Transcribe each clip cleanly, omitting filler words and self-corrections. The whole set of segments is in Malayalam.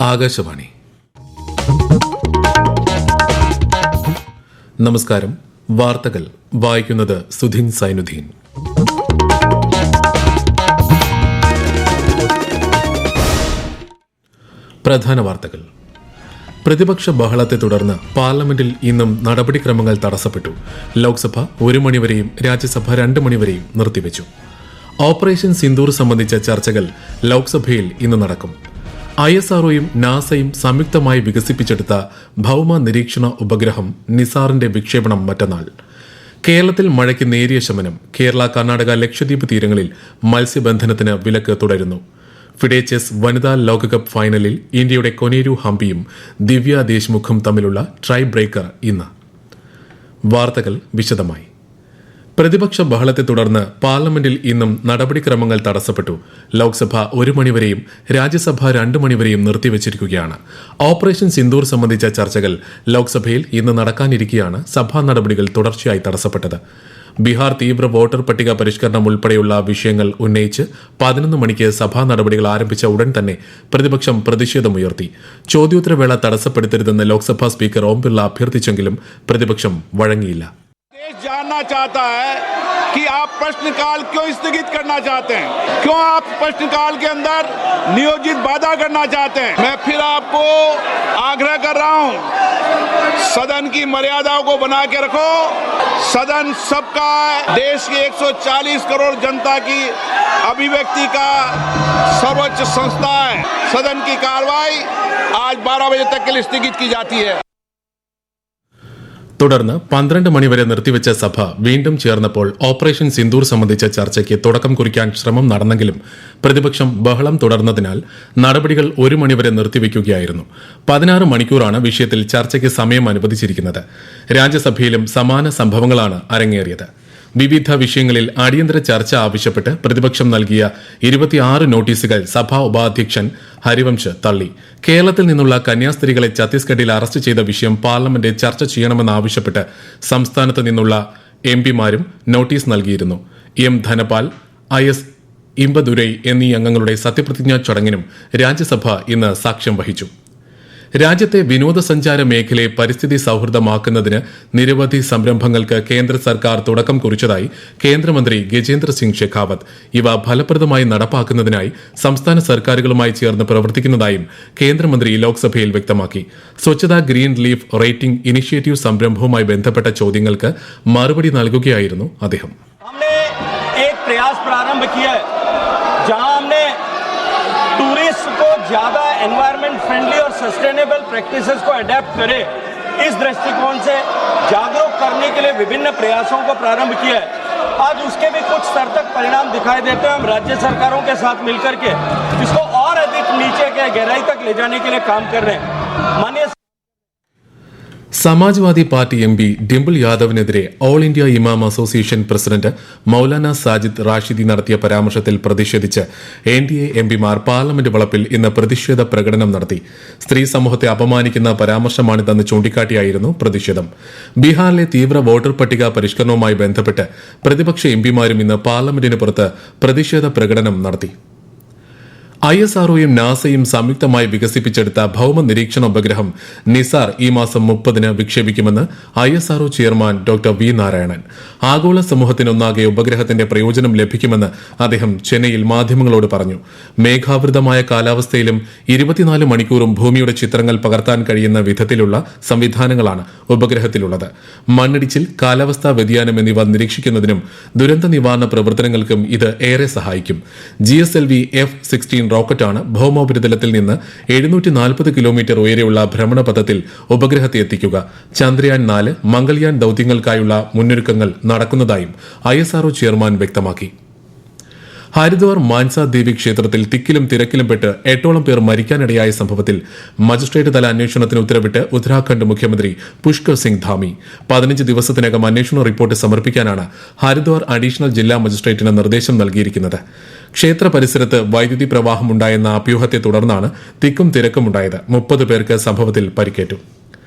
ആകാശവാണി. നമസ്കാരം. വാർത്തകൾ വായിക്കുന്നത് സുധിൻ സൈനുദ്ദീൻ. പ്രധാന വാർത്തകൾ. പ്രതിപക്ഷ ബഹളത്തെ തുടർന്ന് പാർലമെന്റിൽ ഇന്നും നടപടിക്രമങ്ങൾ തടസ്സപ്പെട്ടു. ലോക്സഭ 1 മണിവരെയും രാജ്യസഭ 2 മണിവരെയും നിർത്തിവച്ചു. ഓപ്പറേഷൻ സിന്ദൂർ സംബന്ധിച്ച ചർച്ചകൾ ലോക്സഭയിൽ ഇന്ന് നടക്കും. ISROയും നാസയും സംയുക്തമായി വികസിപ്പിച്ചെടുത്ത ഭൌമ നിരീക്ഷണ ഉപഗ്രഹം നിസാറിന്റെ വിക്ഷേപണം മറ്റന്നാൾ. കേരളത്തിൽ മഴയ്ക്ക് നേരിയ ശമനം. കേരള, കർണാടക, ലക്ഷദ്വീപ് തീരങ്ങളിൽ മത്സ്യബന്ധനത്തിന് വിലക്ക് തുടരുന്നു. ഫിഡെ ചെസ് വനിതാ ലോകകപ്പ് ഫൈനലിൽ ഇന്ത്യയുടെ കൊനേരു ഹംപിയും ദിവ്യ ദേശ്മുഖും തമ്മിലുള്ള ട്രൈ ബ്രേക്കർ ഇന്ന്. വാർത്തകൾ വിശദമായി. പ്രതിപക്ഷ ബഹളത്തെ തുടർന്ന് പാർലമെന്റിൽ ഇന്നും നടപടിക്രമങ്ങൾ തടസ്സപ്പെട്ടു. ലോക്സഭ 1 മണിവരെയും രാജ്യസഭ 2 മണിവരെയും നിർത്തിവച്ചിരിക്കുകയാണ്. ഓപ്പറേഷൻ സിന്ദൂർ സംബന്ധിച്ച ചർച്ചകൾ ലോക്സഭയിൽ ഇന്ന് നടക്കാനിരിക്കെയാണ് സഭാ നടപടികൾ തുടർച്ചയായി തടസ്സപ്പെട്ടത്. ബീഹാർ തീവ്ര വോട്ടർ പട്ടിക പരിഷ്കരണം ഉൾപ്പെടെയുള്ള വിഷയങ്ങൾ ഉന്നയിച്ച് 11 മണിക്ക് സഭാ നടപടികൾ ആരംഭിച്ച ഉടൻ തന്നെ പ്രതിപക്ഷം പ്രതിഷേധമുയർത്തി. ചോദ്യോത്തരവേള തടസ്സപ്പെടുത്തരുതെന്ന് ലോക്സഭാ സ്പീക്കർ ഓം ബിർള അഭ്യർത്ഥിച്ചെങ്കിലും പ്രതിപക്ഷം വഴങ്ങിയില്ല. जानना चाहता है कि आप प्रश्नकाल क्यों स्थगित करना चाहते हैं, क्यों आप प्रश्नकाल के अंदर नियोजित बाधा करना चाहते हैं. मैं फिर आपको आग्रह कर रहा हूं, सदन की मर्यादाओं को बना के रखो. सदन सबका है. देश की 140 करोड़ जनता की अभिव्यक्ति का सर्वोच्च संस्था है. सदन की कार्रवाई आज 12 बजे तक के लिए स्थगित की जाती है. തുടർന്ന് 12 മണിവരെ നിർത്തിവെച്ച സഭ വീണ്ടും ചേർന്നപ്പോൾ ഓപ്പറേഷൻ സിന്ദൂർ സംബന്ധിച്ച ചർച്ചയ്ക്ക് തുടക്കം കുറിക്കാൻ ശ്രമം നടന്നെങ്കിലും പ്രതിപക്ഷം ബഹളം തുടർന്നതിനാൽ നടപടികൾ 1 മണിവരെ നിർത്തിവെക്കുകയായിരുന്നു. 16 മണിക്കൂറാണ് വിഷയത്തിൽ ചർച്ചയ്ക്ക് സമയം അനുവദിച്ചിരിക്കുന്നത്. രാജ്യസഭയിലും സമാന സംഭവങ്ങളാണ് അരങ്ങേറിയത്. വിവിധ വിഷയങ്ങളിൽ അടിയന്തര ചർച്ച ആവശ്യപ്പെട്ട് പ്രതിപക്ഷം നൽകിയ 26 നോട്ടീസുകൾ സഭാ ഉപാധ്യക്ഷൻ ഹരിവംശ് തള്ളി. കേരളത്തിൽ നിന്നുള്ള കന്യാസ്ത്രീകളെ ഛത്തീസ്ഗഡിൽ അറസ്റ്റ് ചെയ്ത വിഷയം പാർലമെന്റ് ചർച്ച ചെയ്യണമെന്നാവശ്യപ്പെട്ട് സംസ്ഥാനത്ത് നിന്നുള്ള MPമാരും നോട്ടീസ് നൽകിയിരുന്നു. M ധനപാൽ, IS ഇമ്പദുരൈ എന്നീ അംഗങ്ങളുടെ സത്യപ്രതിജ്ഞാ ചടങ്ങിനും രാജ്യസഭ ഇന്ന് സാക്ഷ്യം വഹിച്ചു. രാജ്യത്തെ വിനോദസഞ്ചാര മേഖലയെ പരിസ്ഥിതി സൌഹൃദമാക്കുന്നതിന് നിരവധി സംരംഭങ്ങൾക്ക് കേന്ദ്ര സർക്കാർ തുടക്കം കുറിച്ചതായി കേന്ദ്രമന്ത്രി ഗജേന്ദ്ര സിംഗ് ഷെഖാവത്ത്. ഇവ ഫലപ്രദമായി നടപ്പാക്കുന്നതിനായി സംസ്ഥാന സർക്കാരുകളുമായി ചേർന്ന് പ്രവർത്തിക്കുന്നതായും കേന്ദ്രമന്ത്രി ലോക്സഭയിൽ വ്യക്തമാക്കി. സ്വച്ഛത ഗ്രീൻ ലീഫ് റേറ്റിംഗ് ഇനിഷ്യേറ്റീവ് സംരംഭവുമായി ബന്ധപ്പെട്ട ചോദ്യങ്ങൾക്ക് മറുപടി നൽകുകയായിരുന്നു അദ്ദേഹം. टूरिस्ट को ज्यादा एनवायरमेंट फ्रेंडली और सस्टेनेबल प्रैक्टिसेस को अडेप्ट करे, इस दृष्टिकोण से जागरूक करने के लिए विभिन्न प्रयासों को प्रारंभ किया है. आज उसके भी कुछ स्तर तक परिणाम दिखाई देते हैं. हम राज्य सरकारों के साथ मिलकर के इसको और अधिक नीचे के गहराई तक ले जाने के लिए काम कर रहे हैं. माननीय സമാജ്വാദി പാർട്ടി MP ഡിംപിൾ യാദവിനെതിരെ all India Imam association president Maulana Sajid Rashidi നടത്തിയ പരാമർശത്തിൽ പ്രതിഷേധിച്ച് NDA MPമാർ പാർലമെന്റ് വളപ്പിൽ ഇന്ന് പ്രതിഷേധ പ്രകടനം നടത്തി. സ്ത്രീ സമൂഹത്തെ അപമാനിക്കുന്ന പരാമർശമാണിതെന്ന് ചൂണ്ടിക്കാട്ടിയായിരുന്നു പ്രതിഷേധം. ബീഹാറിലെ തീവ്ര വോട്ടർ പട്ടിക പരിഷ്കരണവുമായി ബന്ധപ്പെട്ട് പ്രതിപക്ഷ MPമാരും ഇന്ന് പാർലമെന്റിന് പുറത്ത് പ്രതിഷേധ പ്രകടനം നടത്തി. ISROയും നാസയും സംയുക്തമായി വികസിപ്പിച്ചെടുത്ത ഭൌമ നിരീക്ഷണ ഉപഗ്രഹം നിസാർ ഈ മാസം 30-ന് വിക്ഷേപിക്കുമെന്ന് ISRO chairman doctor V Narayanan. ആഗോള സമൂഹത്തിനൊന്നാകെ ഉപഗ്രഹത്തിന്റെ പ്രയോജനം ലഭിക്കുമെന്ന് അദ്ദേഹം ചെന്നൈയിൽ മാധ്യമങ്ങളോട് പറഞ്ഞു. മേഘാവൃതമായ കാലാവസ്ഥയിലും 24 മണിക്കൂറും ഭൂമിയുടെ ചിത്രങ്ങൾ പകർത്താൻ കഴിയുന്ന വിധത്തിലുള്ള സംവിധാനങ്ങളാണ് ഉപഗ്രഹത്തിലുള്ളത്. മണ്ണിടിച്ചിൽ, കാലാവസ്ഥാ വ്യതിയാനം എന്നിവ നിരീക്ഷിക്കുന്നതിനും ദുരന്ത നിവാരണ പ്രവർത്തനങ്ങൾക്കും ഇത് ഏറെ സഹായിക്കും. GSLV F-16 റോക്കറ്റാണ് ഭൌമോപരിതലത്തിൽ നിന്ന് 740 കിലോമീറ്റർ ഉയരെയുള്ള ഭ്രമണപഥത്തിൽ ഉപഗ്രഹത്തെ എത്തിക്കുക. ചന്ദ്രയാൻ 4, മംഗൾയാൻ ദൌത്യങ്ങൾക്കായുള്ള മുന്നൊരുക്കങ്ങൾ നടക്കുന്നതായും ISRO ചെയർമാൻ വ്യക്തമാക്കി. ഹരിദ്വാർ മാൻസ ദേവി ക്ഷേത്രത്തിൽ തിക്കിലും തിരക്കിലും പെട്ട് 8ഓളം പേർ മരിക്കാനിടയായ സംഭവത്തിൽ മജിസ്ട്രേറ്റ് തല അന്വേഷണത്തിന് ഉത്തരവിട്ട് ഉത്തരാഖണ്ഡ് മുഖ്യമന്ത്രി പുഷ്കർ സിംഗ് ധാമി. 15 ദിവസത്തിനകം അന്വേഷണ റിപ്പോർട്ട് സമർപ്പിക്കാനാണ് ഹരിദ്വാർ അഡീഷണൽ ജില്ലാ മജിസ്ട്രേറ്റിന് നിർദ്ദേശം നൽകിയിരിക്കുന്നത്. ക്ഷേത്ര പരിസരത്ത് വൈദ്യുതി പ്രവാഹമുണ്ടായെന്ന അഭ്യൂഹത്തെ തുടർന്നാണ് തിക്കും തിരക്കുമുണ്ടായത്. 30 പേർക്ക് സംഭവത്തിൽ പരിക്കേറ്റു.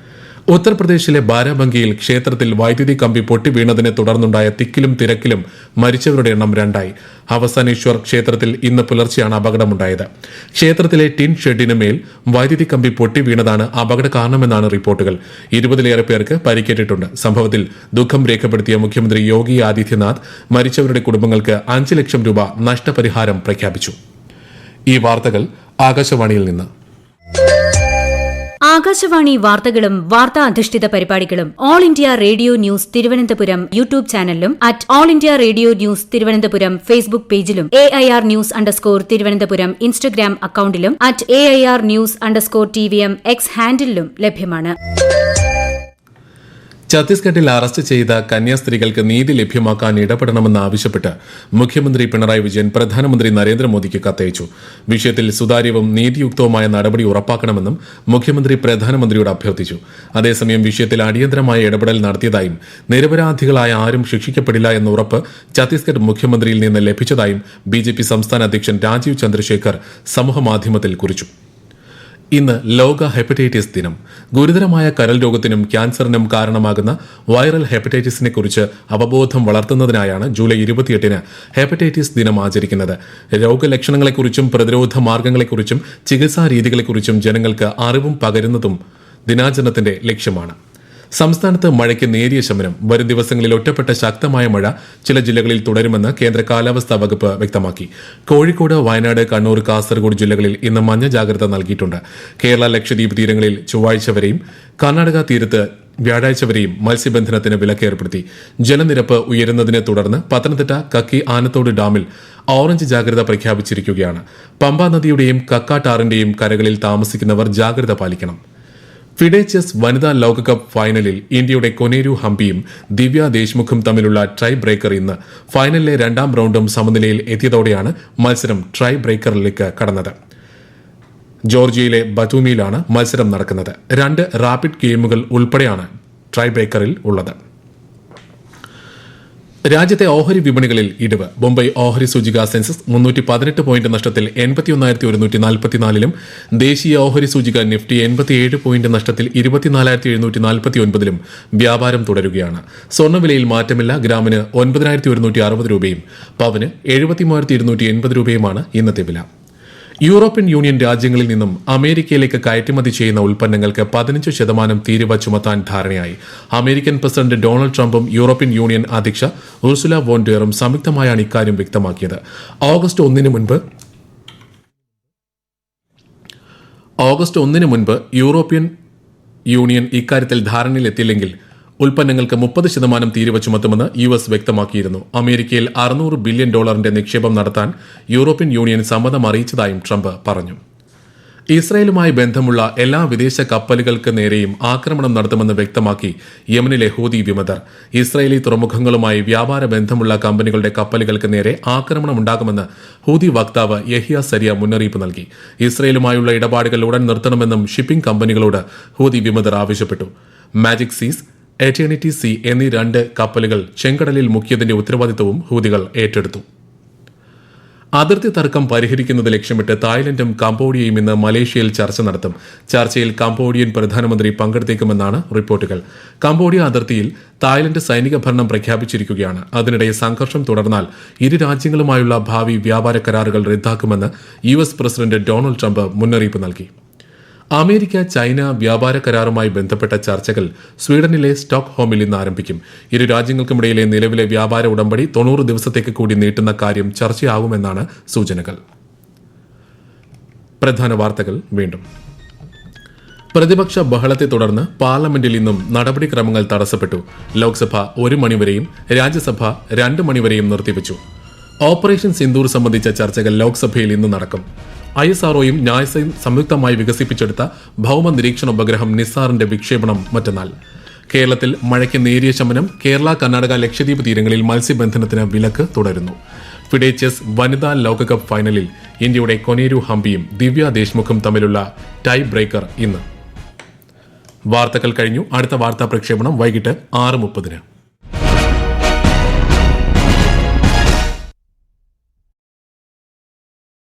ഉത്തർപ്രദേശിലെ ബാരാബങ്കിയിൽ ക്ഷേത്രത്തിൽ വൈദ്യുതി കമ്പി പൊട്ടി വീണതിനെ തുടർന്നുണ്ടായ തിക്കിലും തിരക്കിലും മരിച്ചവരുടെ എണ്ണം 2ആയി. അവസാനേശ്വർ ക്ഷേത്രത്തിൽ ഇന്ന് പുലർച്ചെയാണ് അപകടമുണ്ടായത്. ക്ഷേത്രത്തിലെ ടിൻ ഷെഡിന് മേൽ വൈദ്യുതി കമ്പി പൊട്ടി വീണതാണ് അപകട കാരണമെന്നാണ് റിപ്പോർട്ടുകൾ. 20-ലേറെ പേർക്ക് പരിക്കേറ്റിട്ടുണ്ട്. സംഭവത്തിൽ ദുഃഖം രേഖപ്പെടുത്തിയ മുഖ്യമന്ത്രി യോഗി ആദിത്യനാഥ് മരിച്ചവരുടെ കുടുംബങ്ങൾക്ക് 5 ലക്ഷം രൂപ നഷ്ടപരിഹാരം പ്രഖ്യാപിച്ചു. ഈ വാർത്തകൾ ആകാശവാണിയിൽ നിന്ന്. ആകാശവാണി വാർത്തകളും വാർത്താ അധിഷ്ഠിത പരിപാടികളും all India radio news Thiruvananthapuram YouTube ചാനലിലും @all India radio news Thiruvananthapuram Facebook പേജിലും AIR ന്യൂസ് തിരുവനന്തപുരം ഇൻസ്റ്റഗ്രാം അക്കൌണ്ടിലും @AIR ന്യൂസ് TVM X ഹാൻഡിലും ലഭ്യമാണ്. ഛത്തീസ്ഗഡിൽ അറസ്റ്റ് ചെയ്ത കന്യാസ്ത്രീകൾക്ക് നീതി ലഭ്യമാക്കാൻ ഇടപെടണമെന്നാവശ്യപ്പെട്ട് മുഖ്യമന്ത്രി പിണറായി വിജയൻ പ്രധാനമന്ത്രി നരേന്ദ്രമോദിക്ക് കത്തയച്ചു. വിഷയത്തിൽ സുതാര്യവും നീതിയുക്തവുമായ നടപടി ഉറപ്പാക്കണമെന്നും മുഖ്യമന്ത്രി പ്രധാനമന്ത്രിയോട് അഭ്യർത്ഥിച്ചു. അതേസമയം വിഷയത്തിൽ അടിയന്തരമായ ഇടപെടൽ നടത്തിയതായും നിരപരാധികളായ ആരും ശിക്ഷിക്കപ്പെടില്ല എന്ന ഉറപ്പ് ഛത്തീസ്ഗഡ് മുഖ്യമന്ത്രിയിൽ നിന്ന് ലഭിച്ചതായും BJP സംസ്ഥാന അധ്യക്ഷൻ രാജീവ് ചന്ദ്രശേഖർ സമൂഹമാധ്യമത്തിൽ കുറിച്ചു. ഇന്ന് ലോക ഹെപ്പറ്റൈറ്റിസ് ദിനം. ഗുരുതരമായ കരൾ രോഗത്തിനും ക്യാൻസറിനും കാരണമാകുന്ന വൈറൽ ഹെപ്പറ്റൈറ്റിസിനെ കുറിച്ച് അവബോധം വളർത്തുന്നതിനായാണ് ജൂലൈ 28-ന് ഹെപ്പറ്റൈറ്റിസ് ദിനം ആചരിക്കുന്നത്. രോഗലക്ഷണങ്ങളെക്കുറിച്ചും പ്രതിരോധ മാർഗങ്ങളെക്കുറിച്ചും ചികിത്സാ രീതികളെക്കുറിച്ചും ജനങ്ങൾക്ക് അറിവും പകരുന്നതും ദിനാചരണത്തിന്റെ ലക്ഷ്യമാണ്. സംസ്ഥാനത്ത് മഴയ്ക്ക് നേരിയ ശമനം. വരും ദിവസങ്ങളിൽ ഒറ്റപ്പെട്ട ശക്തമായ മഴ ചില ജില്ലകളിൽ തുടരുമെന്ന് കേന്ദ്ര കാലാവസ്ഥാ വകുപ്പ് വ്യക്തമാക്കി. കോഴിക്കോട്, വയനാട്, കണ്ണൂർ, കാസർഗോഡ് ജില്ലകളിൽ ഇന്ന് മഞ്ഞ ജാഗ്രത നൽകിയിട്ടുണ്ട്. കേരള, ലക്ഷദ്വീപ് തീരങ്ങളിൽ ചൊവ്വാഴ്ച വരെയും കർണാടക തീരത്ത് വ്യാഴാഴ്ച വരെയും മത്സ്യബന്ധനത്തിന് വിലക്ക് ഏർപ്പെടുത്തി. ജലനിരപ്പ് ഉയരുന്നതിനെ തുടർന്ന് പത്തനംതിട്ട കക്കി ആനത്തോട് ഡാമിൽ ഓറഞ്ച് ജാഗ്രത പ്രഖ്യാപിച്ചിരിക്കുകയാണ്. പമ്പാ നദിയുടെയും കക്കാട്ടാറിന്റെയും കരകളിൽ താമസിക്കുന്നവർ ജാഗ്രത പാലിക്കണം. ഫിഡെ ചെസ് വനിതാ ലോകകപ്പ് ഫൈനലിൽ ഇന്ത്യയുടെ കൊനേരു ഹംപിയും ദിവ്യ ദേശ്മുഖും തമ്മിലുള്ള ടൈ ബ്രേക്കർ ഇന്ന്. ഫൈനലിലെ 2ാം റൌണ്ടും സമനിലയിൽ എത്തിയതോടെയാണ് മത്സരം ടൈ ബ്രേക്കറിലേക്ക് കടന്നത്. ജോർജിയയിലെ ബറ്റൂമിയിലാണ് മത്സരം നടക്കുന്നത്. 2 റാപ്പിഡ് ഗെയിമുകൾ ഉൾപ്പെടെയാണ് ടൈ ബ്രേക്കറിൽ ഉള്ളത്. രാജ്യത്തെ ഓഹരി വിപണികളിൽ ഇടിവ്. മുംബൈ ഓഹരി സൂചിക സെൻസസ് 318 പോയിന്റ് നഷ്ടത്തിൽ 81,144-ലും ദേശീയ ഓഹരി സൂചിക നിഫ്റ്റി 87 പോയിന്റ് നഷ്ടത്തിൽ 24,749-ലും വ്യാപാരം തുടരുകയാണ്. സ്വർണ്ണവിലയിൽ മാറ്റമില്ല. ഗ്രാമിന് 9,160 രൂപയും പവന് 73,280 രൂപയുമാണ് ഇന്നത്തെ വില. യൂറോപ്യൻ യൂണിയൻ രാജ്യങ്ങളിൽ നിന്നും അമേരിക്കയിലേക്ക് കയറ്റുമതി ചെയ്യുന്ന ഉൽപ്പന്നങ്ങൾക്ക് 15% തീരുവ ചുമത്താൻ ധാരണയായി. അമേരിക്കൻ പ്രസിഡന്റ് ഡൊണാൾഡ് ട്രംപും യൂറോപ്യൻ യൂണിയൻ അധ്യക്ഷ ഉർസുല വോൺ ഡെറും സംയുക്തമായാണ് ഇക്കാര്യം വ്യക്തമാക്കിയത്. ഓഗസ്റ്റ് 1 മുൻപ് യൂറോപ്യൻ യൂണിയൻ ഇക്കാര്യത്തിൽ ധാരണയിലെത്തിയില്ലെങ്കിൽ ഉൽപ്പന്നങ്ങൾക്ക് 30% തീരുവ ചുമത്തുമെന്ന് US വ്യക്തമാക്കിയിരുന്നു. അമേരിക്കയിൽ $600 ബില്യൺ നിക്ഷേപം നടത്താൻ യൂറോപ്യൻ യൂണിയൻ സമ്മതം അറിയിച്ചതായും ട്രംപ് പറഞ്ഞു. ഇസ്രായേലുമായി ബന്ധമുള്ള എല്ലാ വിദേശ കപ്പലുകൾക്ക് നേരെയും ആക്രമണം നടത്തുമെന്ന് വ്യക്തമാക്കി യമനിലെ ഹൂതി വിമതർ. ഇസ്രായേലി തുറമുഖങ്ങളുമായി വ്യാപാര ബന്ധമുള്ള കമ്പനികളുടെ കപ്പലുകൾക്ക് നേരെ ആക്രമണമുണ്ടാകുമെന്ന് ഹൂതി വക്താവ് യഹിയ സരിയ മുന്നറിയിപ്പ് നൽകി. ഇസ്രായേലുമായുള്ള ഇടപാടുകൾ ഉടൻ നിർത്തണമെന്നും ഷിപ്പിംഗ് കമ്പനികളോട് ഹൂതി വിമതർ ആവശ്യപ്പെട്ടു. മാജിക് സീസ്, എറ്റേണിറ്റി സി എന്നീ 2 കപ്പലുകൾ ചെങ്കടലിൽ മുക്കിയതിന്റെ ഉത്തരവാദിത്തവും ഹൂതികൾ ഏറ്റെടുത്തു. അതിർത്തി തർക്കം പരിഹരിക്കുന്നത് ലക്ഷ്യമിട്ട് തായ്ലൻഡും കംബോഡിയയും ഇന്ന് മലേഷ്യയിൽ ചർച്ച നടത്തും. ചർച്ചയിൽ കംബോഡിയൻ പ്രധാനമന്ത്രി പങ്കെടുത്തേക്കുമെന്നാണ് റിപ്പോർട്ടുകൾ. കംബോഡിയ അതിർത്തിയിൽ തായ്ലൻഡ് സൈനിക ഭരണം പ്രഖ്യാപിച്ചിരിക്കുകയാണ്. അതിനിടെ സംഘർഷം തുടർന്നാൽ ഇരു രാജ്യങ്ങളുമായുള്ള ഭാവി വ്യാപാര കരാറുകൾ റദ്ദാക്കുമെന്ന് US പ്രസിഡന്റ് ഡൊണാൾഡ് ട്രംപ് മുന്നറിയിപ്പ് നൽകി. അമേരിക്ക ചൈന വ്യാപാര കരാറുമായി ബന്ധപ്പെട്ട ചർച്ചകൾ സ്വീഡനിലെ സ്റ്റോക്ക്ഹോമിൽ ഇന്ന് ആരംഭിക്കും. ഇരു രാജ്യങ്ങൾക്കുമിടയിലെ നിലവിലെ വ്യാപാര ഉടമ്പടി 90 ദിവസത്തേക്ക് കൂടി നീട്ടുന്ന കാര്യം ചർച്ചയാവുമെന്നാണ് സൂചനകൾ. പ്രധാന വാർത്തകൾ വീണ്ടും. പ്രതിപക്ഷ ബഹളത്തെ തുടർന്ന് പാർലമെന്റിൽ ഇന്നും നടപടിക്രമങ്ങൾ തടസ്സപ്പെട്ടു. ലോക്സഭ 1 മണിവരെയും രാജ്യസഭ 2 മണിവരെയും നിർത്തിവച്ചു. ഓപ്പറേഷൻ സിന്ദൂർ സംബന്ധിച്ച ചർച്ചകൾ ലോക്സഭയിൽ ഇന്ന് നടക്കും. ISROയും നാസയും സംയുക്തമായി വികസിപ്പിച്ചെടുത്ത ഭൌമ നിരീക്ഷണ ഉപഗ്രഹം നിസാറിന്റെ വിക്ഷേപണം മറ്റന്നാൾ. കേരളത്തിൽ മഴയ്ക്ക് നേരിയ ശമനം. കേരള, കർണാടക, ലക്ഷദ്വീപ് തീരങ്ങളിൽ മത്സ്യബന്ധനത്തിന് വിലക്ക് തുടരുന്നു. ഫിഡെ ചെസ് വനിതാ ലോകകപ്പ് ഫൈനലിൽ ഇന്ത്യയുടെ കൊനേരു ഹംപിയും ദിവ്യ ദേശ്മുഖും തമ്മിലുള്ള ടൈ ബ്രേക്കർ ഇന്ന്. വാർത്തകൾ കഴിഞ്ഞു. അടുത്ത വാർത്താ പ്രക്ഷേപണം വൈകിട്ട് 6:30.